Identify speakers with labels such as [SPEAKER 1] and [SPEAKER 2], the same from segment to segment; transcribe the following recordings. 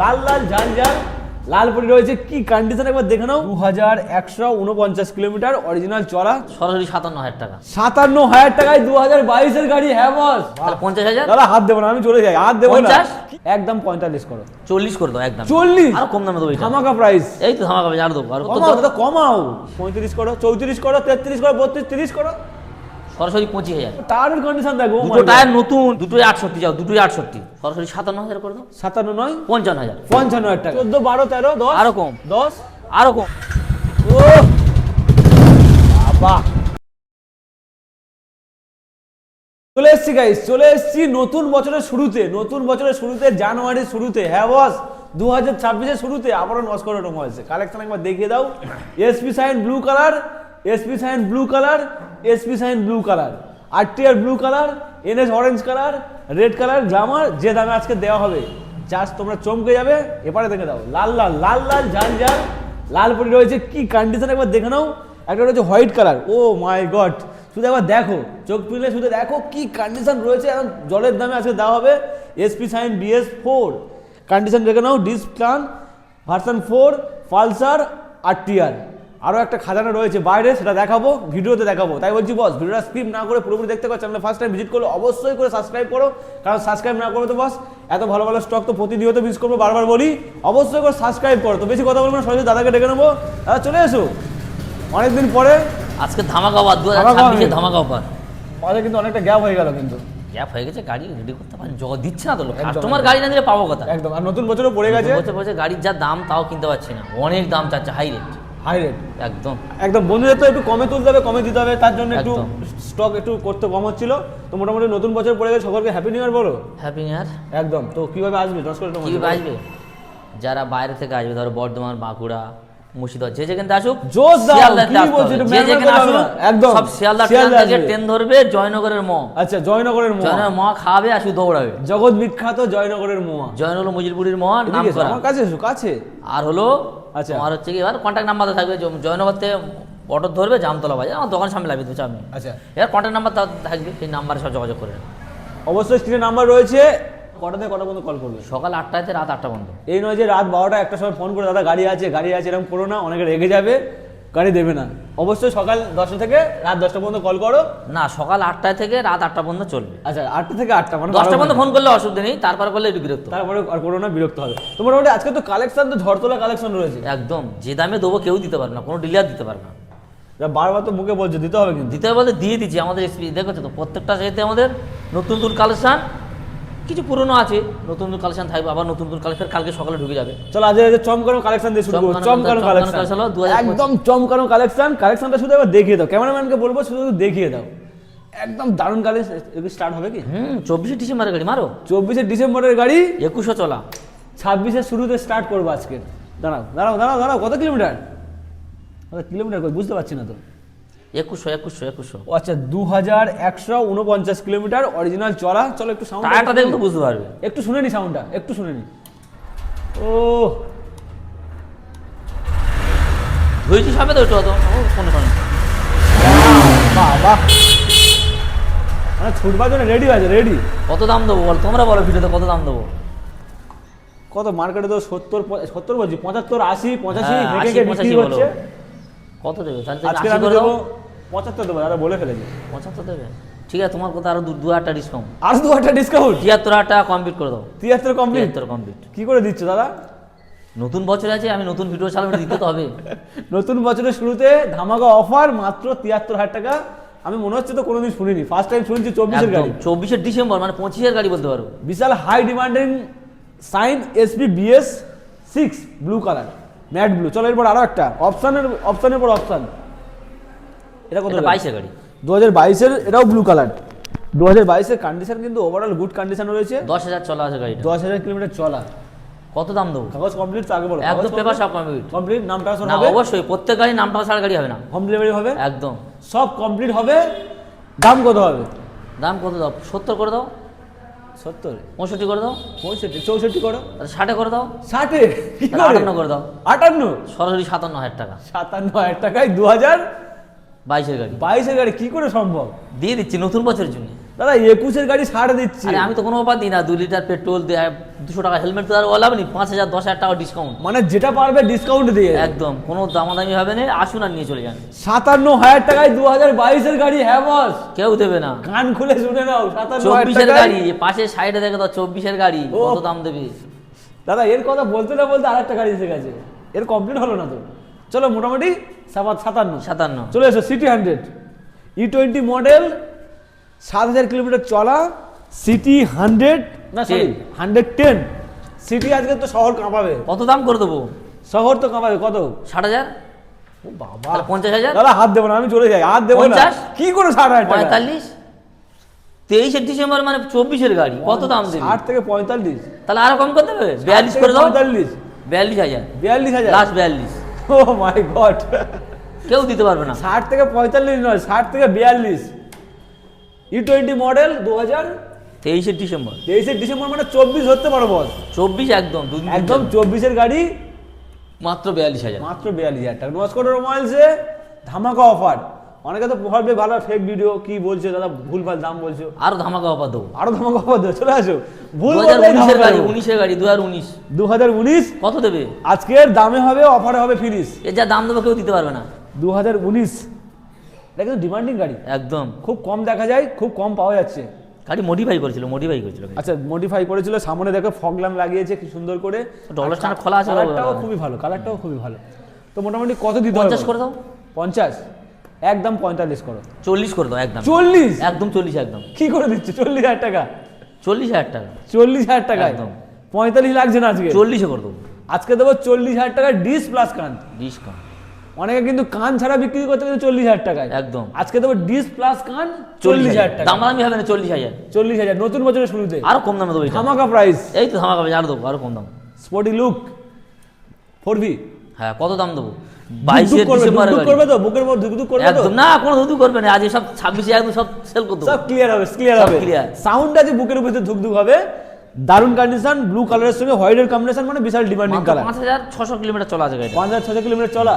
[SPEAKER 1] লাল লাল ঝাল ঝাল লাল পরি রয়েছে, কি কন্ডিশন একবার দেখে নাও। 2149 কিলোমিটার অরিজিনাল চলা,
[SPEAKER 2] সরাসরি 57,000 টাকা।
[SPEAKER 1] 57,000 টাকায় 2022 এর গাড়ি। হ্যাঁ বস,
[SPEAKER 2] 50,000
[SPEAKER 1] দাদা হাত দেবো না, আমি চলে যাই, হাত দেবো না।
[SPEAKER 2] 50?
[SPEAKER 1] একদম 45 করো,
[SPEAKER 2] 40 করে দাও একদম।
[SPEAKER 1] 40
[SPEAKER 2] আর কম দামে দেবো এটা।
[SPEAKER 1] ধামাকা প্রাইস।
[SPEAKER 2] এই তো ধামাকা প্রাইস, আর দেবো আর
[SPEAKER 1] কমাও দাদা, কমাও। 35 করো, 34 করো, 33 করো, 32, 30 করো।
[SPEAKER 2] সরাসরি 25,000।
[SPEAKER 1] টায়ারের কন্ডিশন দেখো,
[SPEAKER 2] দুটো টায়ার নতুন, দুটোই 68 যাও, দুটোই 68। সরাসরি 57,000 করে দাও।
[SPEAKER 1] 57 নয়
[SPEAKER 2] 55,000।
[SPEAKER 1] 55,000 টাকা। 14, 12, 13, 10
[SPEAKER 2] আরো কম।
[SPEAKER 1] 10
[SPEAKER 2] আরো কম।
[SPEAKER 1] ও বাবা, চলে এসছি গাইস, চলে এসছি নতুন বছরের শুরুতে, নতুন বছরের শুরুতে, জানুয়ারির শুরুতে। হ্যাঁ বস, 2026 শুরুতে আবারও নস্কর রকম হয়েছে। কালেকশন একবার দেখিয়ে দাও। SP Shine blue colour, SP Shine blue colour, SP Shine blue colour, RTR blue colour, NS orange colour, red colour, Glamour, যে দামে আজকে দেওয়া হবে জাস্ট তোমরা চমকে যাবে। এপারে দেখে দাও, লাল লাল লাল লাল ঝাল ঝাল লাল পরি রয়েছে, কি কন্ডিশন একবার দেখে নাও। একটা রয়েছে হোয়াইট কালার, ও মাই গড, শুধু একবার দেখো, চোখ পিলে শুধু দেখো কি কন্ডিশন রয়েছে। এখন জলের দামে আজকে দেওয়া হবে। এসপি সাইন BS4 কন্ডিশন দেখে নাও। ডিসপ্লান ভার্সন 4 পালসার আরটিআর। আরও একটা খাজানা রয়েছে বাইরে, সেটা দেখাবো, ভিডিওতে দেখাবো। তাই বলছি বস, ভিডিওটা স্কিপ না করে পুরোপুরি দেখতে পারো। চ্যানেলে ফার্স্ট টাইম ভিজিট করলে অবশ্যই করে সাবস্ক্রাইব করো, কারণ সাবস্ক্রাইব না করো তো বস এত ভালো ভালো স্টক তো প্রতিনিয়ত মিস করবো, বারবার বলি। অবশ্যই করে সাবস্ক্রাইব করো। তো বেশি কথা বলবো না, সরাসরি দাদাকে ডেকে নেবো। দাদা চলে এসো, অনেকদিন পরে
[SPEAKER 2] আজকে ধামাকা অফার, 2026 ধামাকা অফার।
[SPEAKER 1] মাঝে কিন্তু অনেকটা গ্যাপ হয়ে গেল, কিন্তু
[SPEAKER 2] গ্যাপ হয়ে গেছে, গাড়ি রেডি করতে পারেন, জগৎ দিচ্ছে না তো লোক। কাস্টমার গাড়ি না দিলে পাবো কথা।
[SPEAKER 1] একদম। আর নতুন বছরও পড়ে গেছে,
[SPEAKER 2] বছর গাড়ির যা দাম তাও কিনতে পারছি না, অনেক দাম চাচ্ছে, হাই রেট।
[SPEAKER 1] হাই রেট
[SPEAKER 2] একদম
[SPEAKER 1] একদম। বন্ধুদের তো একটু কমে তুলতে হবে, কমে দিতে হবে, তার জন্য একটু
[SPEAKER 2] একদম।
[SPEAKER 1] স্টক একটু করতে কম হচ্ছিল। তো মোটামুটি নতুন বছর পড়ে গেছে, সকলকে হ্যাপি নিউ ইয়ার বলো।
[SPEAKER 2] Happy new year.
[SPEAKER 1] একদম। তো কিভাবে আসবে, দশ করে
[SPEAKER 2] কিভাবে আসবে? যারা বাইরে থেকে আসবে, ধরো বর্ধমান, বাঁকুড়া, মুর্শিদাবাদ, যে যেখানে আসুক,
[SPEAKER 1] জোশ দাও,
[SPEAKER 2] শিয়ালদাতে
[SPEAKER 1] কি
[SPEAKER 2] আসতে
[SPEAKER 1] বলছিস,
[SPEAKER 2] হবে।
[SPEAKER 1] এটা
[SPEAKER 2] যে
[SPEAKER 1] ম্যানমেড
[SPEAKER 2] যেখানে
[SPEAKER 1] বলা
[SPEAKER 2] আসুক
[SPEAKER 1] না, একদম
[SPEAKER 2] সব শিয়ালদা
[SPEAKER 1] শিয়ালদা
[SPEAKER 2] থেকে
[SPEAKER 1] আসবে।
[SPEAKER 2] ট্রেন ধরবে, জয়নগরের ম।
[SPEAKER 1] আচ্ছা, জয়নগরের মোয়া,
[SPEAKER 2] জয়নগরের ম খাবে আর শুধু দৌড়াবে।
[SPEAKER 1] জগৎ বিখ্যাত জয়নগরের মোয়া।
[SPEAKER 2] জয়নগর মজিলপুরের ম নাম
[SPEAKER 1] এদিকে এসো,
[SPEAKER 2] করা।
[SPEAKER 1] আমার কাছে এসো, কাছে।
[SPEAKER 2] আর হলো
[SPEAKER 1] আচ্ছা।
[SPEAKER 2] তোমার হচ্ছে কি, এবার কন্ট্যাক্ট নাম্বার থাকবে। জয়নগর থেকে অটো ধরবে, জামতলা বাজার, আমার দোকান সামনে লাগবে, বুঝছো আমি।
[SPEAKER 1] আচ্ছা,
[SPEAKER 2] এবার কন্ট্যাক্ট নাম্বার থাকবে, সেই নাম্বারে সব যোগাযোগ করে নেবে।
[SPEAKER 1] অবশ্যই স্ক্রিনে নাম্বার রয়েছে। কটা থেকে কটা পর্যন্ত কল করবে?
[SPEAKER 2] সকাল 8টাতে রাত 8টা পর্যন্ত।
[SPEAKER 1] এই নয় যে রাত 12টা 1টার সময় ফোন করে দাদা গাড়ি আছে গাড়ি আছে এরকম করো না, অনেকে রেগে যাবে, গাড়ি দেবে না। অবশ্যই সকাল 10টা থেকে রাত 10টা পর্যন্ত কল করো।
[SPEAKER 2] না, সকাল 8টা থেকে রাত 8টা পর্যন্ত চলবে।
[SPEAKER 1] আচ্ছা, 8টা থেকে 8টা, মানে
[SPEAKER 2] 10টা পর্যন্ত ফোন করলে অসুবিধা নেই, তারপর করলে একটু বিরক্ত।
[SPEAKER 1] তারপরে আর করো না, বিরক্ত হবে। তো মোটামুটি আজকে তো কালেকশন তো ঝড়তলা কালেকশন রয়েছে।
[SPEAKER 2] একদম, যে দামে দেবো কেউ দিতে পারবে না, কোনো ডিলার দিতে পারবে না।
[SPEAKER 1] বারবার তো মুখে বলছে দিতে হবে, কিন্তু
[SPEAKER 2] দিতে হবে বলতে দিয়ে দিচ্ছি। আমাদের দেখছো তো, প্রত্যেকটা সাথে আমাদের নতুন নতুন কালেকশন, কিছু পুরনো আছে, নতুন নতুন কালেকশন থাকবে, আবার নতুন নতুন কালেকশন কালকে সকালে ঢুকে যাবে।
[SPEAKER 1] চলো আজ চমকানো কালেকশন দিয়ে শুরু করবো। চমকানো কালেকশন, একদম চমকানো কালেকশন। কালেকশনটা শুধু এবার দেখিয়ে দাও, ক্যামেরাম্যানকে বলবো শুধু দেখিয়ে দাও। একদম দারুণ কালেকশন। স্টার্ট হবে কি?
[SPEAKER 2] 24শে ডিসেম্বরের গাড়ি মারো।
[SPEAKER 1] 24শে ডিসেম্বরের গাড়ি,
[SPEAKER 2] 2100 চলা।
[SPEAKER 1] 26শে শুরুতে স্টার্ট করবো আজকে। দাঁড়াও দাঁড়াও দাঁড়াও দাঁড়াও, কত কিলোমিটার? কিলোমিটার কই বুঝতে পারছি না তো।
[SPEAKER 2] 2100।
[SPEAKER 1] ও আচ্ছা, 2149 কিলোমিটার অরিজিনাল চলা। চলো একটু সাউন্ড
[SPEAKER 2] টায়ারটা দেখলে তো বুঝতে পারবে।
[SPEAKER 1] একটু শুনে নি সাউন্ডটা, একটু শুনে নি। ও
[SPEAKER 2] ধুয়েছি সবে তো, ওটা কোনো শোনে।
[SPEAKER 1] বাবা, মানে ছুটবার জন্য রেডি আছে, রেডি।
[SPEAKER 2] কত দাম দেবো বল, তোমরা বলো ভিডিওতে কত দাম দেবো।
[SPEAKER 1] কত মার্কেটে তো 70 বলছি, 75, 80, 85
[SPEAKER 2] হ্যাঁ,
[SPEAKER 1] হেঁকে
[SPEAKER 2] 80,
[SPEAKER 1] হেঁকে বিক্রি
[SPEAKER 2] 85
[SPEAKER 1] হচ্ছে।
[SPEAKER 2] কত দেবে তাহলে?
[SPEAKER 1] আজকে
[SPEAKER 2] 80
[SPEAKER 1] আমি
[SPEAKER 2] করে
[SPEAKER 1] দেবো
[SPEAKER 2] দাও।
[SPEAKER 1] 75 দেবো, দাদা বলে ফেলেছি।
[SPEAKER 2] 75 দেবে, ঠিক আছে। তোমার কথা আরো 2,000 টাকা ডিসকাউন্ট,
[SPEAKER 1] আর 2 ডিসকাউন্ট,
[SPEAKER 2] 73,000 টাকা কমপ্লিট করে দাও।
[SPEAKER 1] 73 কমপ্লিট।
[SPEAKER 2] 73 কমপ্লিট।
[SPEAKER 1] কি করে দিচ্ছ দাদা?
[SPEAKER 2] নতুন বছর আছে, আমি নতুন ভিডিও চালাবো, দিতে তো হবে।
[SPEAKER 1] নতুন বছরের শুরুতে ধামাকা অফার, মাত্র 73,000 টাকা। আমি মনে হচ্ছে তো কোনোদিন শুনিনি, ফার্স্ট টাইম শুনছি। 24শে গাড়ি,
[SPEAKER 2] 24শে ডিসেম্বর, মানে 25-এর গাড়ি বলতে পারো।
[SPEAKER 1] বিশাল high demanding Shine SP BS6 blue colour, matte blue. চলো এরপর আরো একটা অপশনের পর অপশন। এটা কত?
[SPEAKER 2] 22-এর গাড়ি,
[SPEAKER 1] 2022-এর, এটাও ব্লু কালার। 2022-এর কন্ডিশন কিন্তু ওভারঅল গুড কন্ডিশন রয়েছে।
[SPEAKER 2] 10,000 চলা আছে গাড়িটা।
[SPEAKER 1] 10,000 কিলোমিটার চলা।
[SPEAKER 2] কত দাম দেবো?
[SPEAKER 1] কাগজ কমপ্লিট তো আগে বলো।
[SPEAKER 2] একদম পেপার সব কমপ্লিট।
[SPEAKER 1] কমপ্লিট, নাম ট্রান্সফার
[SPEAKER 2] না
[SPEAKER 1] হবে
[SPEAKER 2] অবশ্যই, প্রত্যেক গাড়ি নাম ট্রান্সফার গাড়ি হবে না,
[SPEAKER 1] হোম ডেলিভারি হবে,
[SPEAKER 2] একদম
[SPEAKER 1] সব কমপ্লিট হবে। দাম কত হবে?
[SPEAKER 2] দাম কত দাও? 70 করে দাও,
[SPEAKER 1] 70,
[SPEAKER 2] 65 করে দাও,
[SPEAKER 1] 65, 64 করো,
[SPEAKER 2] 60 করে দাও,
[SPEAKER 1] 60 কি করে?
[SPEAKER 2] 58 করে দাও।
[SPEAKER 1] 58,
[SPEAKER 2] সরাসরি 57,000 টাকা।
[SPEAKER 1] 57,000 টাকায় 2022-এর
[SPEAKER 2] গাড়ি,
[SPEAKER 1] গাড়ি। কি করে সম্ভব?
[SPEAKER 2] দিয়ে দিচ্ছি নতুন বছরের জন্য।
[SPEAKER 1] দাদা 21-এর গাড়ি ছাড় দিচ্ছি।
[SPEAKER 2] আরে আমি তো কোনো অফার দিই না, 2 লিটার পেট্রোল দিয়ে 200 টাকা হেলমেট তো আর লাভ নেই, 5,000 10,000 টাকা ডিসকাউন্ট।
[SPEAKER 1] মানে যেটা পারবে ডিসকাউন্ট দিয়ে
[SPEAKER 2] একদম কোনো দামাদামি হবে না, আসুন আর নিয়ে চলে যান।
[SPEAKER 1] 57,000 টাকায় 2022-এর গাড়ি। হ্যাঁ বস,
[SPEAKER 2] কেউ দেবে না।
[SPEAKER 1] কান খুলে শুনে নাও, 57,000
[SPEAKER 2] 24-এর
[SPEAKER 1] টাকায়।
[SPEAKER 2] গাড়ি, পাশে সাইডে দেখে তো 24-এর গাড়ি,
[SPEAKER 1] ও।
[SPEAKER 2] কত দাম দেবে?
[SPEAKER 1] দাদা এর কথা বলতে না বলতে আরেকটা গাড়ি এসে গেছে, এর কমপ্লিট হলো না তো। চলো মোটামুটি 57।
[SPEAKER 2] 57।
[SPEAKER 1] চলে এসো সিটি 100 E20 মডেল, 7,000 কিলোমিটার চলা সিটি 100, না সরি 110। সিটি আজকে তো শহর কাঁপাবে,
[SPEAKER 2] কত দাম করে দেবো?
[SPEAKER 1] শহর তো কাঁপাবে। কত?
[SPEAKER 2] 60,000।
[SPEAKER 1] ও বাবা,
[SPEAKER 2] তাহলে 50,000।
[SPEAKER 1] দাদা হাত দেবো না, আমি চলে যাই, হাত দেবো না।
[SPEAKER 2] 50?
[SPEAKER 1] কি করে 60,000 টাকা?
[SPEAKER 2] 45। 23 ডিসেম্বর মানে 24-এর গাড়ি, কত দাম দেবে?
[SPEAKER 1] 60 থেকে 45।
[SPEAKER 2] তাহলে আরো কম করে দেবে, 42 করে দাও।
[SPEAKER 1] 45,
[SPEAKER 2] 42,000,
[SPEAKER 1] 42,000।
[SPEAKER 2] লাস্ট 42।
[SPEAKER 1] ও মাই গড,
[SPEAKER 2] কেউ দিতে পারবে না।
[SPEAKER 1] 60 থেকে 45 নয়, 60 থেকে 42। E20 মডেল
[SPEAKER 2] 23 ডিসেম্বর,
[SPEAKER 1] 2023 ডিসেম্বর, মানে 24 ধরতে পারো বস।
[SPEAKER 2] 24 একদম দুদিন
[SPEAKER 1] একদম 24-এর গাড়ি,
[SPEAKER 2] মাত্র 42,000।
[SPEAKER 1] মাত্র 42,000 টাকা। নস্কোডা মোবাইলসে ধামাকা অফার। অনেকে তো ভাববে ভালো ফেক ভিডিও, কি বলছে দাদা, ভুলভাল দাম বলছো।
[SPEAKER 2] আরো ধামাকা অফার দেবো।
[SPEAKER 1] আরো ধামাকা অফার দেবো, চলে আসো। ভুল
[SPEAKER 2] 2019-এর গাড়ি, 19-এর গাড়ি, 2019।
[SPEAKER 1] 2019
[SPEAKER 2] কত দেবে?
[SPEAKER 1] আজকের দামে হবে, অফারে হবে ফিনিশ।
[SPEAKER 2] এর যা দাম দেবো কেউ দিতে পারবে না।
[SPEAKER 1] 2019, এটা কিন্তু ডিমান্ডিং গাড়ি,
[SPEAKER 2] একদম।
[SPEAKER 1] খুব কম দেখা যায়, খুব কম পাওয়া যাচ্ছে।
[SPEAKER 2] গাড়ি মডিফাই করেছিল।
[SPEAKER 1] আচ্ছা, মডিফাই করেছিল, সামনে দেখো ফগ ল্যাম্প লাগিয়েছে কি সুন্দর করে,
[SPEAKER 2] ডলার স্ট্যান্ড খোলা আছে,
[SPEAKER 1] কালারটাও খুবই ভালো, কালারটাও খুবই ভালো। তো মোটামুটি কত দিতে হবে?
[SPEAKER 2] 50 করে দাও।
[SPEAKER 1] 50, একদম 45 করো।
[SPEAKER 2] 40 করে দাও একদম।
[SPEAKER 1] 40?
[SPEAKER 2] একদম 40 একদম।
[SPEAKER 1] কি করে দিচ্ছে 40,000 টাকা?
[SPEAKER 2] 40,000 টাকা
[SPEAKER 1] 40,000 টাকা
[SPEAKER 2] একদম।
[SPEAKER 1] 45 লাগছে না আজকে?
[SPEAKER 2] 40 করে দেবো।
[SPEAKER 1] আজকে দেবো 40,000 টাকা ডিস প্লাস কান।
[SPEAKER 2] ডিসকাউন্ট।
[SPEAKER 1] অনেকে কিন্তু কান ছাড়া বিক্রি করতে গেলে 40,000 টাকায়,
[SPEAKER 2] একদম।
[SPEAKER 1] আজকে দেবো ডিস প্লাস কান 40,000 টাকা।
[SPEAKER 2] দাম আমি হবে না, 40,000।
[SPEAKER 1] 40,000 নতুন বছরের শুরুতে,
[SPEAKER 2] আরো কম দামে দেবো এটা।
[SPEAKER 1] ধামাকা প্রাইস।
[SPEAKER 2] এই তো ধামাকা হবে, আরো দেবো, আরো কম দাম।
[SPEAKER 1] Sporty look 4V।
[SPEAKER 2] হ্যাঁ, কত দাম দেবো? 22 ডিসেম্বর
[SPEAKER 1] করবে তো, বুকের মধ্যে ধুকধুক করবে তো?
[SPEAKER 2] একদম না, কোনো ধুধু করবে না। আজ সব 26-এ একদম সব সেল করে দেবো।
[SPEAKER 1] সব ক্লিয়ার হবে, ক্লিয়ার
[SPEAKER 2] সব
[SPEAKER 1] হবে।
[SPEAKER 2] clear।
[SPEAKER 1] সাউন্ড আছে বুকের ভিতরে ধুকধুক হবে। দারুন কন্ডিশন, ব্লু কালারের সঙ্গে হোয়াইটের কম্বিনেশন, মানে বিশাল ডিমান্ডিং কালার।
[SPEAKER 2] 5,600 কিলোমিটার চলা আছে গাড়িটা।
[SPEAKER 1] 5,600 কিলোমিটার চলা,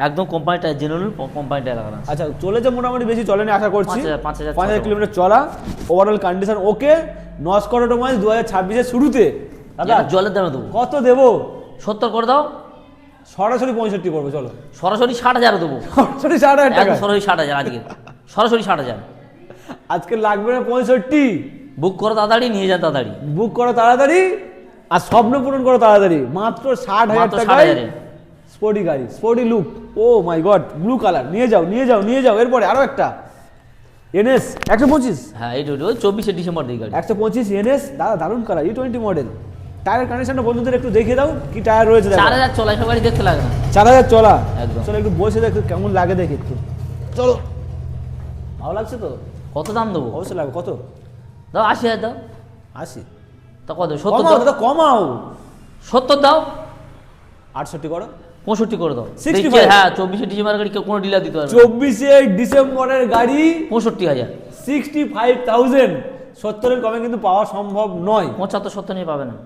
[SPEAKER 2] একদম কোম্পানিটা জেনুইন কোম্পানিটা লাগানো আছে।
[SPEAKER 1] আচ্ছা চলেছে মোটামুটি, বেশি চলেনি আশা করছি।
[SPEAKER 2] 5,000
[SPEAKER 1] 5,000 কিলোমিটার চলা, ওভারঅল কন্ডিশন ওকে। নস্কোডা অটোমোবাইলস 2026-এর শুরুতে দাদা
[SPEAKER 2] এটা জলের দামে দেবো।
[SPEAKER 1] কত দেবো?
[SPEAKER 2] 70 করে দাও।
[SPEAKER 1] সরাসরি 65 করবো, চলো।
[SPEAKER 2] সরাসরি 60,000 দেবো।
[SPEAKER 1] সরাসরি 60,000 টাকা।
[SPEAKER 2] একদম সরাসরি 60,000 আজকে। সরাসরি 60,000।
[SPEAKER 1] আজকে লাগবে না 65,
[SPEAKER 2] বুক করো তাড়াতাড়ি, নিয়ে যান তাড়াতাড়ি।
[SPEAKER 1] বুক করো তাড়াতাড়ি, আর স্বপ্ন পূরণ করো তাড়াতাড়ি। মাত্র 60,000
[SPEAKER 2] মাত্র
[SPEAKER 1] টাকায়
[SPEAKER 2] 60,000
[SPEAKER 1] স্পোর্টি গাড়ি, স্পোর্টি লুক। ও মাই গড, ব্লু কালার, নিয়ে যাও নিয়ে যাও নিয়ে যাও। এরপরে আরো একটা এনএস 125।
[SPEAKER 2] হ্যাঁ, এই ওই 24 ডিসেম্বর দিই গাড়ি।
[SPEAKER 1] 125 এনএস, দাদা দারুণ কালার, E20 মডেল। টায়ারের কন্ডিশনটা বন্ধুদের একটু দেখিয়ে দাও, কি টায়ার রয়েছে দেখো।
[SPEAKER 2] 4,000 চলা, সব গাড়ি দেখতে লাগে না।
[SPEAKER 1] 4,000 চলা,
[SPEAKER 2] একদম।
[SPEAKER 1] চলো একটু বসে দেখো কেমন লাগে, দেখি একটু। চলো, ভালো লাগছে তো?
[SPEAKER 2] কত দাম দেবো?
[SPEAKER 1] অবশ্যই লাগবে। কত?
[SPEAKER 2] দাও 80,000 দাও।
[SPEAKER 1] 80?
[SPEAKER 2] তা কত? 70
[SPEAKER 1] কমাও
[SPEAKER 2] দাও।
[SPEAKER 1] দাদা, কমাও।
[SPEAKER 2] 70 দাও।
[SPEAKER 1] 68 করো।
[SPEAKER 2] 65 করে দাও।
[SPEAKER 1] 65?
[SPEAKER 2] দেখছি, হ্যাঁ 24 ডিসেম্বর গাড়ি কেউ কোনো ডিলার দিতে পারবে না।
[SPEAKER 1] 24 ডিসেম্বরের গাড়ি
[SPEAKER 2] 65,000।
[SPEAKER 1] 65,000। 70-এর কমে কিন্তু পাওয়া সম্ভব নয়।
[SPEAKER 2] 75-70 নিয়ে পাবে না।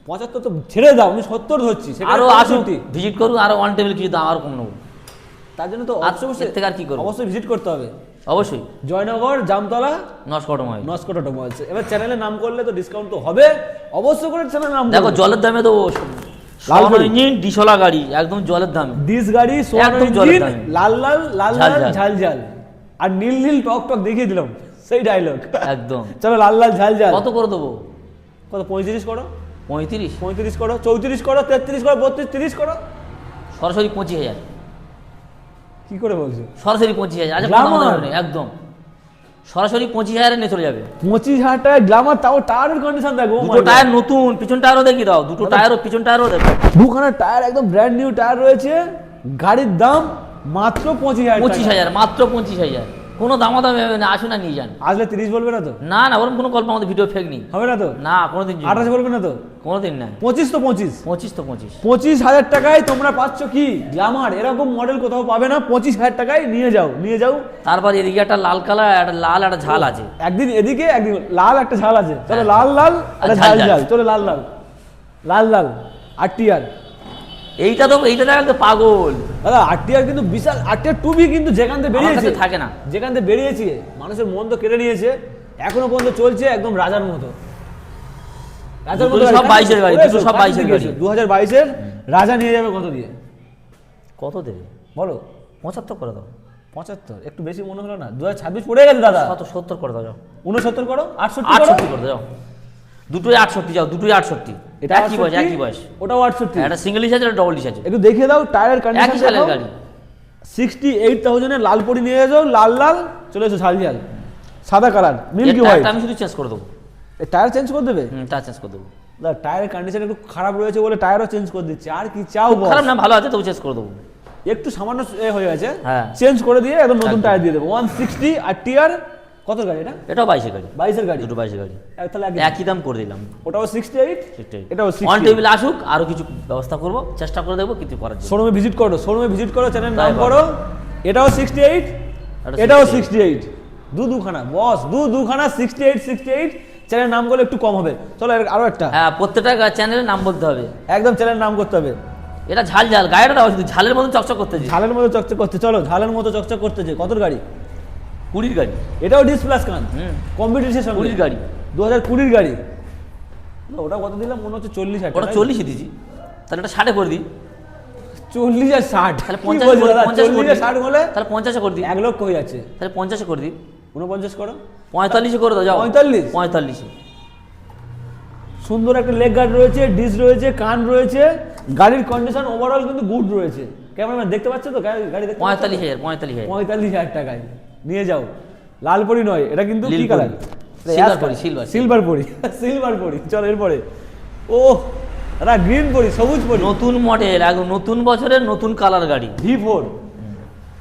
[SPEAKER 1] 75 তো ছেড়ে দাও, আমি 70 ধরছি। সেখানে
[SPEAKER 2] আরো আসুন,
[SPEAKER 1] 65।
[SPEAKER 2] ভিজিট করুন, আরো অন টেবিল কিছু দাম আরো কম নেবো।
[SPEAKER 1] তার জন্য তো
[SPEAKER 2] আর
[SPEAKER 1] অবশ্যই
[SPEAKER 2] এর থেকে আর কি করবো?
[SPEAKER 1] অবশ্যই ভিজিট করতে হবে।
[SPEAKER 2] অবশ্যই।
[SPEAKER 1] জয়নগর, জামতলা,
[SPEAKER 2] নস্কোডা মোবাইল।
[SPEAKER 1] নস্কোডা অটোমোবাইলস। এবার চ্যানেলে নাম করলে তো ডিসকাউন্ট তো হবে, অবশ্যই করে চ্যানেলে নাম
[SPEAKER 2] দেখো
[SPEAKER 1] করবে।
[SPEAKER 2] জলের দামে দেবো।
[SPEAKER 1] লাল
[SPEAKER 2] লাল
[SPEAKER 1] গাড়ি।
[SPEAKER 2] ইঞ্জিন ডিসলা গাড়ি, একদম জলের দামে।
[SPEAKER 1] ডিস গাড়ি, সোয়ানো
[SPEAKER 2] একদম জলের
[SPEAKER 1] ইঞ্জিন,
[SPEAKER 2] দামে।
[SPEAKER 1] লাল লাল লাল
[SPEAKER 2] ঝাল
[SPEAKER 1] লাল
[SPEAKER 2] ঝাল।
[SPEAKER 1] ঝাল ঝাল, আর নীল নীল টক টক দেখিয়ে দিলাম, সেই ডায়লগ।
[SPEAKER 2] একদম।
[SPEAKER 1] চলো, লাল লাল ঝাল ঝাল।
[SPEAKER 2] কত করে দেবো?
[SPEAKER 1] কত? 35 করো,
[SPEAKER 2] 35।
[SPEAKER 1] 35 করো, 34 করো, 33 করো, 32, 30 করো।
[SPEAKER 2] সরাসরি 25,000।
[SPEAKER 1] কি করে বলছো?
[SPEAKER 2] সরাসরি 25,000। আচ্ছা,
[SPEAKER 1] Glamour।
[SPEAKER 2] কোনো দাম হবে না, একদম সরাসরি 25,000 নিয়ে চলে যাবে।
[SPEAKER 1] 25,000 টাকা গ্ল্যামার, তাও টায়ারের কন্ডিশন দেখো।
[SPEAKER 2] দুটো টায়ার নতুন, পিছন টায়ারও দেখিয়ে দাও। দুটো টায়ারও, পিছন টায়ারও দেখো।
[SPEAKER 1] দুখানা টায়ার একদম ব্র্যান্ড নিউ টায়ার রয়েছে। গাড়ির দাম মাত্র 25,000 টাকা।
[SPEAKER 2] 25,000, মাত্র 25,000। কোনো দামাদামি হবে না, আসুন না নিয়ে যান।
[SPEAKER 1] আসলে 30 বলবে না তো?
[SPEAKER 2] না না, ওরকম কোনো গল্প আমাদের ভিডিও ফেক নেই।
[SPEAKER 1] হবে না তো?
[SPEAKER 2] না, কোনোদিন
[SPEAKER 1] 28 বলবে না তো?
[SPEAKER 2] কোনোদিন না।
[SPEAKER 1] 25 তো 25।
[SPEAKER 2] 25 তো 25।
[SPEAKER 1] 25,000 টাকায় তোমরা পাচ্ছ কি গ্ল্যামার, এরকম মডেল কোথাও পাবে না। 25,000 টাকায় নিয়ে যাও নিয়ে যাও।
[SPEAKER 2] তারপর এদিকে একটা লাল কালার, একটা লাল, একটা ঝাল আছে।
[SPEAKER 1] একদিন এদিকে, একদিন লাল, একটা ঝাল আছে। চলো,
[SPEAKER 2] হ্যাঁ।
[SPEAKER 1] লাল লাল,
[SPEAKER 2] আর
[SPEAKER 1] একটা
[SPEAKER 2] ঝাল
[SPEAKER 1] ঝাল
[SPEAKER 2] ঝাল।
[SPEAKER 1] ঝাল। চলো, লাল লাল লাল লাল আরটিআর।
[SPEAKER 2] এইটা তো, এইটা দেখা তো পাগল।
[SPEAKER 1] দাদা আরটিআর কিন্তু বিশাল, আরটিআর 2B কিন্তু যেখান থেকে
[SPEAKER 2] আমার
[SPEAKER 1] বেরিয়েছে,
[SPEAKER 2] কাছে থাকে না।
[SPEAKER 1] যেখান থেকে বেরিয়েছে মানুষের মন তো কেড়ে নিয়েছে। এখনো পর্যন্ত চলছে একদম রাজার মতো। রাজার
[SPEAKER 2] দুটো সব 22 এর গাড়ি, দুটো সব 22 এর গাড়ি।
[SPEAKER 1] 2022-এর রাজা নিয়ে যাবে কত দিয়ে?
[SPEAKER 2] কত দেবে
[SPEAKER 1] বলো।
[SPEAKER 2] 75 করে দাও।
[SPEAKER 1] 75 একটু বেশি মনে হলো না? 2026 পড়ে গেছে দাদা।
[SPEAKER 2] 70 করে দাও যাও।
[SPEAKER 1] 69 করো, 68 করো।
[SPEAKER 2] 68 করে দাও যাও। দুটোই 68 যাও, দুটোই 68।
[SPEAKER 1] এটা
[SPEAKER 2] একই বয়স, একই বয়স।
[SPEAKER 1] ওটাও 68।
[SPEAKER 2] একটা সিঙ্গেল ডিশ আছে, একটা ডবল ডিশ আছে।
[SPEAKER 1] একটু দেখিয়ে দাও টায়ারের কন্ডিশন।
[SPEAKER 2] একই সালের গাড়ি।
[SPEAKER 1] 68,000 এর লাল পরি নিয়ে যাও, লাল লাল চলে এসো, ঝাল ঝাল সাদা কালার মিল্কি
[SPEAKER 2] এটা
[SPEAKER 1] হোয়াইট।
[SPEAKER 2] আমি শুধু চেঞ্জ করে দেবো।
[SPEAKER 1] এই টায়ার চেঞ্জ করে দেবে?
[SPEAKER 2] টায়ার চেঞ্জ করে দেবো।
[SPEAKER 1] দাদা টায়ারের কন্ডিশন একটু খারাপ রয়েছে বলে টায়ারও চেঞ্জ করে দিচ্ছে। আর কি চাও বস?
[SPEAKER 2] খারাপ না, ভালো আছে, তবু চেঞ্জ করে দেবো।
[SPEAKER 1] একটু সামান্য হয়ে গেছে,
[SPEAKER 2] হ্যাঁ।
[SPEAKER 1] চেঞ্জ করে দিয়ে একদম নতুন
[SPEAKER 2] একদম।
[SPEAKER 1] টায়ার দিয়ে দেবো। 160 আর টিআর কত গাড়ি এটা?
[SPEAKER 2] এটাও 22 এর গাড়ি।
[SPEAKER 1] 22 এর গাড়ি।
[SPEAKER 2] দুটো 22 এর গাড়ি।
[SPEAKER 1] তাহলে
[SPEAKER 2] একই দাম করে দিলাম।
[SPEAKER 1] ওটাও 68, এটাও
[SPEAKER 2] অন
[SPEAKER 1] 68।
[SPEAKER 2] টেবিল আসুক, আরো কিছু ব্যবস্থা করবো, চেষ্টা করে দেখবো কিছু করার জন্য।
[SPEAKER 1] শোরুমে ভিজিট করো, শোরুমে ভিজিট করো, চ্যানেল নাম
[SPEAKER 2] তাই ভালো।
[SPEAKER 1] করো। এটাও 68,
[SPEAKER 2] এটা
[SPEAKER 1] এটাও
[SPEAKER 2] 68
[SPEAKER 1] 68। দুখানা বস, দুখানা 68 চ্যানেল নাম করলে একটু কম হবে। চলো আরো একটা।
[SPEAKER 2] হ্যাঁ, প্রত্যেকটা চ্যানেলের নাম বলতে হবে।
[SPEAKER 1] একদম চ্যানেল নাম করতে হবে।
[SPEAKER 2] এটা ঝাল ঝাল গাড়িটা দাও, শুধু ঝালের মতন চকচক করতেছে।
[SPEAKER 1] ঝালের মতো চকচক করতে, চলো ঝালের মতো চকচক করতেছে। কত গাড়ি?
[SPEAKER 2] 20 গাড়ি।
[SPEAKER 1] এটাও ডিস প্লাস কান,
[SPEAKER 2] হুম।
[SPEAKER 1] কম্পিটিশন
[SPEAKER 2] 20 গাড়ি।
[SPEAKER 1] 2020 গাড়ি। ওটা কত দিলাম মনে হচ্ছে? 40,000
[SPEAKER 2] ওটা 40 দিয়েছি, তাহলে এটা 60 করে দিই।
[SPEAKER 1] 40 আর 60,
[SPEAKER 2] তাহলে
[SPEAKER 1] কি
[SPEAKER 2] 50
[SPEAKER 1] বলছো
[SPEAKER 2] করে
[SPEAKER 1] দাদা?
[SPEAKER 2] 50 করে
[SPEAKER 1] 40 আর 60 হলে
[SPEAKER 2] তাহলে 50 করে দিই।
[SPEAKER 1] 1 লক্ষ হয়ে যাচ্ছে।
[SPEAKER 2] তাহলে 50 করে দিই।
[SPEAKER 1] 49 করো।
[SPEAKER 2] 45 করে দাও যাও।
[SPEAKER 1] 45?
[SPEAKER 2] 45।
[SPEAKER 1] সুন্দর একটা লেগ গার্ড রয়েছে, ডিস রয়েছে, কান রয়েছে, গাড়ির কন্ডিশন ওভারঅল কিন্তু গুড রয়েছে। ক্যামেরাম্যান দেখতে পাচ্ছ তো গাড়ি দেখতে পাচ্ছ?
[SPEAKER 2] 45,000 45,000।
[SPEAKER 1] 45,000 টাকায় নিয়ে যাও। লাল পরি নয়, এটা কিন্তু কি
[SPEAKER 2] নীল
[SPEAKER 1] কালার?
[SPEAKER 2] পরি। সিলভার পরি, সিলভার।
[SPEAKER 1] সিলভার পরি, সিলভার পরি। চলো এরপরে। ও দাদা গ্রিন পরি, সবুজ পরি।
[SPEAKER 2] নতুন মডেল, একদম নতুন বছরের নতুন কালার গাড়ি।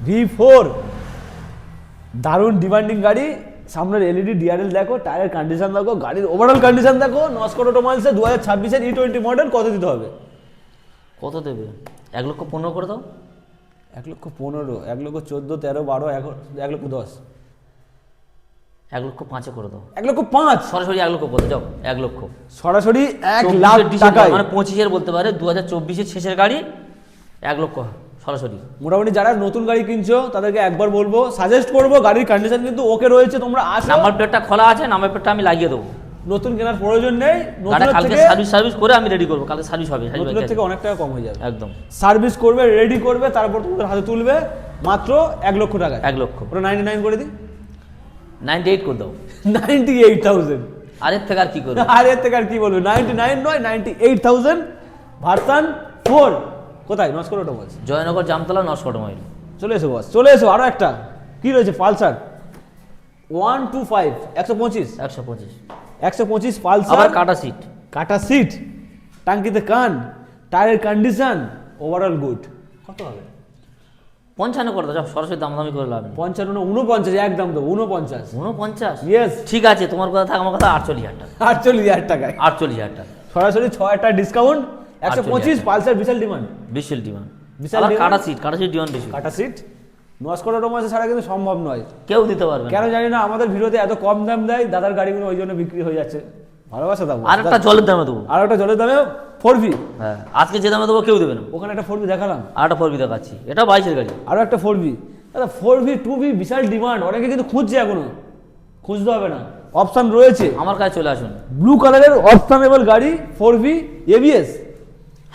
[SPEAKER 1] V4 দারুণ ডিমান্ডিং গাড়ি। সামনের এলইডি ডিআরএল দেখো, টায়ারের কন্ডিশন দেখো, গাড়ির ওভারঅল কন্ডিশন দেখো। নস্কর অটোমোবাইলসে 2026-এর E20 মডেল কত দিতে হবে?
[SPEAKER 2] কত দেবে? 1,15,000 করে দাও।
[SPEAKER 1] 1,15,000, 1,14,000, 13, 12, 1,10,000,
[SPEAKER 2] 1,05,000 করে দাও।
[SPEAKER 1] 1,05,000
[SPEAKER 2] সরাসরি 1,00,000 বলতে যাও। 1,00,000
[SPEAKER 1] সরাসরি 1
[SPEAKER 2] 24
[SPEAKER 1] লাখ
[SPEAKER 2] ডিসেম্বর,
[SPEAKER 1] টাকায়।
[SPEAKER 2] মানে 25,000 বলতে পারে। 2024-এর শেষের গাড়ি 1,00,000 সরাসরি।
[SPEAKER 1] মোটামুটি যারা নতুন গাড়ি কিনছো তাদেরকে একবার বলবো, সাজেস্ট করবো, গাড়ির কন্ডিশন কিন্তু ওকে রয়েছে। তোমরা আসো,
[SPEAKER 2] নাম্বার প্লেটটা খোলা আছে, নাম্বার প্লেটটা আমি লাগিয়ে দেবো।
[SPEAKER 1] নতুন কেনার প্রয়োজন নেই।
[SPEAKER 2] গাড়ি
[SPEAKER 1] নতুনের
[SPEAKER 2] কালকে
[SPEAKER 1] থেকে
[SPEAKER 2] সার্ভিস করে আমি রেডি করবো। কালকে সার্ভিস হবে।
[SPEAKER 1] নতুনের থেকে অনেক টাকা কম হয়ে যাবে।
[SPEAKER 2] একদম
[SPEAKER 1] সার্ভিস করবে, রেডি করবে, তারপর তোমাদের হাতে তুলবে মাত্র 1 লক্ষ টাকায়।
[SPEAKER 2] 1,00,000।
[SPEAKER 1] ওটা 99 করে দিই।
[SPEAKER 2] 98 করে দাও।
[SPEAKER 1] 98,000।
[SPEAKER 2] আর এর থেকে আর কি করবো?
[SPEAKER 1] আর এর থেকে আর কি বলবো? 99 নয়, 98,000 ভার্সন 4। কোথায়? Naskar automobiles,
[SPEAKER 2] Joynagar, Jamtala, Naskar mile.
[SPEAKER 1] চলে এসো বস, চলে এসো। আরো একটা কি রয়েছে? পালসার 125, 125,
[SPEAKER 2] 125।
[SPEAKER 1] 125 পালসার।
[SPEAKER 2] আবার কাটা সিট।
[SPEAKER 1] কাটা সিট, টাঙ্কিতে কান, টায়ারের কন্ডিশন ওভারঅল গুড। কত হবে?
[SPEAKER 2] 55 করে দাও যাও, সরাসরি দামাদামি করে লাভ নেই।
[SPEAKER 1] 55 না 49, একদম দেবো 49।
[SPEAKER 2] 49?
[SPEAKER 1] ইয়েস,
[SPEAKER 2] ঠিক আছে, তোমার কথা থাক, আমার কথা 48,000 টাকা।
[SPEAKER 1] 48,000 টাকায়
[SPEAKER 2] 48,000 টাকা
[SPEAKER 1] সরাসরি 6,000 টাকা ডিসকাউন্ট। 125
[SPEAKER 2] টাকা।
[SPEAKER 1] পালসার, বিশাল ডিমান্ড।
[SPEAKER 2] বিশাল ডিমান্ড।
[SPEAKER 1] বিশাল
[SPEAKER 2] আবার
[SPEAKER 1] demand।
[SPEAKER 2] কাটা সিট ডিমান্ড বেশি।
[SPEAKER 1] কাটা সিট নস্কর অটোমোবাইলস ছাড়া কিন্তু সম্ভব নয়।
[SPEAKER 2] কেউ দিতে পারবে না।
[SPEAKER 1] কেন জানি না, আমাদের ভিডিওতে এত কম দাম দেয়, দাদার গাড়িগুলো ওই জন্য বিক্রি হয়ে যাচ্ছে। ভালোবাসা দাও।
[SPEAKER 2] আর একটা জলের দামে দেবো।
[SPEAKER 1] আর একটা জলের দামে 4V।
[SPEAKER 2] হ্যাঁ, আজকে যে দামে দেবো কেউ দেবে না।
[SPEAKER 1] ওখানে একটা 4V দেখালাম,
[SPEAKER 2] আর একটা 4V দেখাচ্ছি, এটা 22-এর গাড়ি।
[SPEAKER 1] আরো একটা 4V। দাদা 4V 2V বিশাল ডিমান্ড, অনেকে কিন্তু খুঁজছে, এখনো খুঁজতে হবে না, অপশন রয়েছে।
[SPEAKER 2] আমার কাছে চলে আসুন।
[SPEAKER 1] ব্লু কালারের অপশনেবল গাড়ি 4V ABS।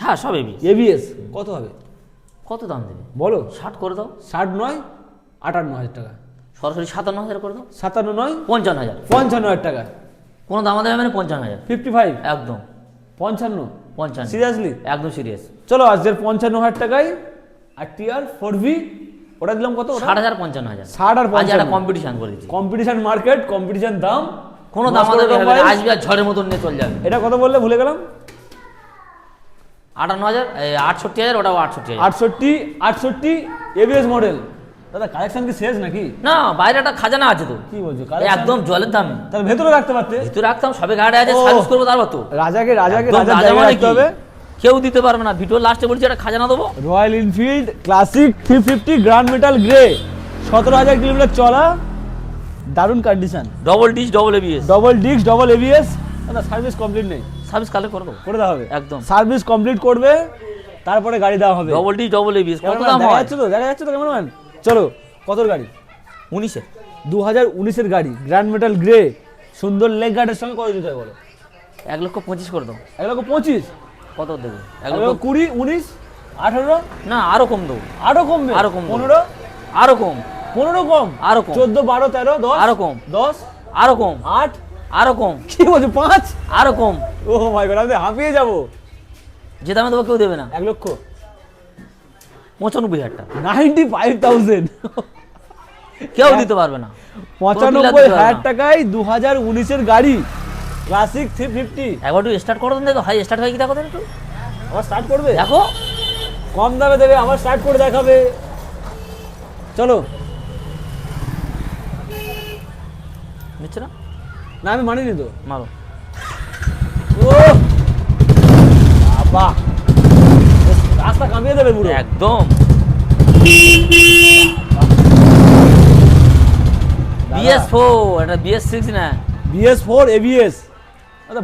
[SPEAKER 2] হ্যাঁ, সব এবি।
[SPEAKER 1] ABS কত হবে?
[SPEAKER 2] কত দাম দেবে
[SPEAKER 1] বলো।
[SPEAKER 2] 60 করে দাও।
[SPEAKER 1] 60 নয়, 58,000 টাকা।
[SPEAKER 2] সরাসরি 57,000 করে দাও।
[SPEAKER 1] 57 নয়,
[SPEAKER 2] 55,000।
[SPEAKER 1] 55,000 টাকা।
[SPEAKER 2] কোনো দাম দেবে মানে 55,000।
[SPEAKER 1] 55,
[SPEAKER 2] একদম
[SPEAKER 1] 55।
[SPEAKER 2] 55।
[SPEAKER 1] সিরিয়াসলি?
[SPEAKER 2] একদম সিরিয়াস।
[SPEAKER 1] চলো আজকের 55,000 টাকায়। আর টিআর 4V ওটা দিলাম কত?
[SPEAKER 2] 60,000 55,000।
[SPEAKER 1] 60 আর
[SPEAKER 2] আজ একটা
[SPEAKER 1] 55।
[SPEAKER 2] কম্পিটিশন করে দিচ্ছি।
[SPEAKER 1] কম্পিটিশন মার্কেট, কম্পিটিশন দাম।
[SPEAKER 2] কোনো দাম
[SPEAKER 1] নস্কর
[SPEAKER 2] দেবে
[SPEAKER 1] অটোমোবাইলস।
[SPEAKER 2] আসবে আর ঝড়ের মতন নিয়ে চলে যাবে।
[SPEAKER 1] এটা কত বললে ভুলে গেলাম?
[SPEAKER 2] 58,000, 68,000, ওটাও 68,000।
[SPEAKER 1] 68 ABS মডেল। দাদা কালেকশন কি শেষ নাকি?
[SPEAKER 2] না, বাইরে একটা খাজানা আছে তো।
[SPEAKER 1] কি বলছো?
[SPEAKER 2] একদম জলের দামে।
[SPEAKER 1] তার ভেতরে রাখতে পারতে।
[SPEAKER 2] ভিতরে রাখতাম, সবে গাড়ি আছে,
[SPEAKER 1] ও।
[SPEAKER 2] সার্ভিস করবো তারপর তো।
[SPEAKER 1] রাজাকে
[SPEAKER 2] একদম
[SPEAKER 1] রাজার
[SPEAKER 2] রাজা
[SPEAKER 1] জায়গায়
[SPEAKER 2] মানে
[SPEAKER 1] রাখতে
[SPEAKER 2] কি?
[SPEAKER 1] হবে।
[SPEAKER 2] কেউ দিতে পারবে না। ভিডিও লাস্টে বলছি একটা খাজানা দেবো।
[SPEAKER 1] Royal Enfield classic 350 grand metal grey, 17,000 kilometre চলা, দারুণ condition,
[SPEAKER 2] double dish, double ABS.
[SPEAKER 1] Double disc, double ABS। দাদা সার্ভিস কমপ্লিট নেই?
[SPEAKER 2] সার্ভিস কালে করে দেবো।
[SPEAKER 1] করে দেওয়া হবে
[SPEAKER 2] একদম।
[SPEAKER 1] সার্ভিস কমপ্লিট করবে, তারপরে গাড়ি দেওয়া হবে।
[SPEAKER 2] Double dish, double ABS. কত
[SPEAKER 1] ক্যামেরাম্যান,
[SPEAKER 2] দাম
[SPEAKER 1] দেখা
[SPEAKER 2] হয়?
[SPEAKER 1] যাচ্ছে তো? দেখা যাচ্ছে তো ক্যামেরাম্যান? চলো, কতর গাড়ি?
[SPEAKER 2] 19-এ।
[SPEAKER 1] 2019-এর গাড়ি, গ্র্যান্ড মেটাল গ্রে, সুন্দর লেগ গার্ডের সঙ্গে কত দিতে হবে বলো?
[SPEAKER 2] 1,25,000 করে দাও।
[SPEAKER 1] 1,25,000,
[SPEAKER 2] কত দেবে?
[SPEAKER 1] 1,20,000, 19, 18,
[SPEAKER 2] না আরো কম দেবো,
[SPEAKER 1] আরো কমবে,
[SPEAKER 2] আরো কম দেবো।
[SPEAKER 1] 15,
[SPEAKER 2] আরো কম,
[SPEAKER 1] 15 কম,
[SPEAKER 2] আরো কম,
[SPEAKER 1] 14, 12, 13, 10,
[SPEAKER 2] আরো কম,
[SPEAKER 1] 10,
[SPEAKER 2] আরো কম,
[SPEAKER 1] 8,
[SPEAKER 2] আরো কম,
[SPEAKER 1] কি বলছো 5?
[SPEAKER 2] আরো কম।
[SPEAKER 1] ও মাই গড, আমি হাঁপিয়ে যাবো।
[SPEAKER 2] যে দামে দেবো কেউ দেবে না।
[SPEAKER 1] 1,95,000,
[SPEAKER 2] 95,000 টাকা
[SPEAKER 1] 95,000,
[SPEAKER 2] কেউ দিতে পারবে না।
[SPEAKER 1] 95,000 টাকায় 2019-এর গাড়ি ক্লাসিক 350।
[SPEAKER 2] একবার একটু স্টার্ট করো দেখো, হাই স্টার্ট হয় কি দেখো তো একটু
[SPEAKER 1] আবার স্টার্ট করবে?
[SPEAKER 2] দেখো।
[SPEAKER 1] কম দামে দেবে, আবার স্টার্ট করে দেখাবে। চলো।
[SPEAKER 2] নিচ্ছে না?
[SPEAKER 1] না আমি মানিনি তো।
[SPEAKER 2] মারো।
[SPEAKER 1] ও বাবা, রাস্তা কামিয়ে দেবে পুরো
[SPEAKER 2] একদম। BS4 এটা BS6 না,
[SPEAKER 1] BS4 ABS,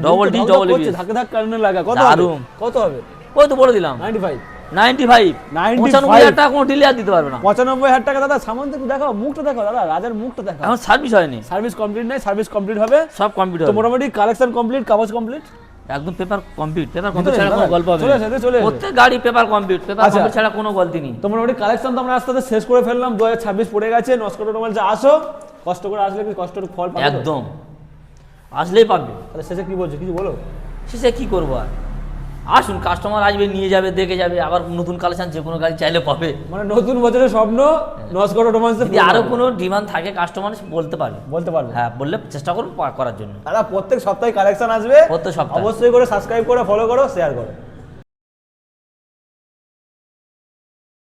[SPEAKER 2] Double D, double ABS।
[SPEAKER 1] ধাক্কা ধাক্কা কারণে লাগা। কত হবে?
[SPEAKER 2] দারুণ।
[SPEAKER 1] কত হবে?
[SPEAKER 2] ওই তো বলে দিলাম
[SPEAKER 1] 95,
[SPEAKER 2] 95। 95,000 টাকা কোনো ডিলে আর দিতে পারবে না।
[SPEAKER 1] 95,000 টাকা। দাদা সামান একটু দেখাও, মুখটা দেখাও দাদা, রাজার মুখটা দেখাও।
[SPEAKER 2] এখন সার্ভিস হয়নি,
[SPEAKER 1] সার্ভিস কমপ্লিট নাই, সার্ভিস কমপ্লিট হবে।
[SPEAKER 2] সব কম্পিউটার
[SPEAKER 1] তো মোটামুটি কালেকশন কমপ্লিট, কাগজ কমপ্লিট,
[SPEAKER 2] একদম পেপার কমপ্লিট। পেপার
[SPEAKER 1] চলে
[SPEAKER 2] কমপ্লিট ছাড়া
[SPEAKER 1] এসো,
[SPEAKER 2] কোনো গল্প হবে
[SPEAKER 1] চলে
[SPEAKER 2] না।
[SPEAKER 1] এসো, চলে এসো।
[SPEAKER 2] প্রত্যেক গাড়ি পেপার কমপ্লিট, পেপার
[SPEAKER 1] আচ্ছা।
[SPEAKER 2] কমপ্লিট ছাড়া কোনো গলতি নেই।
[SPEAKER 1] তো মোটামুটি কালেকশন তো আমরা আস্তে আস্তে শেষ করে ফেললাম। 2026 পড়ে গেছে, নস্কর অটোমোবাইলসে আসো, কষ্ট করে আসলে কি কষ্টের ফল পাবে তো?
[SPEAKER 2] একদম আসলেই পাবে।
[SPEAKER 1] তাহলে শেষে কি বলছো, কিছু বলো?
[SPEAKER 2] শেষে কি করবো আর, আসুন কাস্টমার আসবে, নিয়ে যাবে, দেখে যাবে, আবার নতুন কালেকশন যে কোনো গাড়ি চাইলে পাবে।
[SPEAKER 1] মানে নতুন বছরের স্বপ্ন নস্কর অটোমোবাইলসে
[SPEAKER 2] যদি আরো কোনো ডিমান্ড থাকে কাস্টমার বলতে পারবে,
[SPEAKER 1] বলতে পারবে।
[SPEAKER 2] হ্যাঁ বললে চেষ্টা করুন করার জন্য।
[SPEAKER 1] দাদা প্রত্যেক সপ্তাহে কালেকশন আসবে,
[SPEAKER 2] প্রত্যেক সপ্তাহে।
[SPEAKER 1] অবশ্যই করে সাবস্ক্রাইব করো, ফলো করো, শেয়ার করো।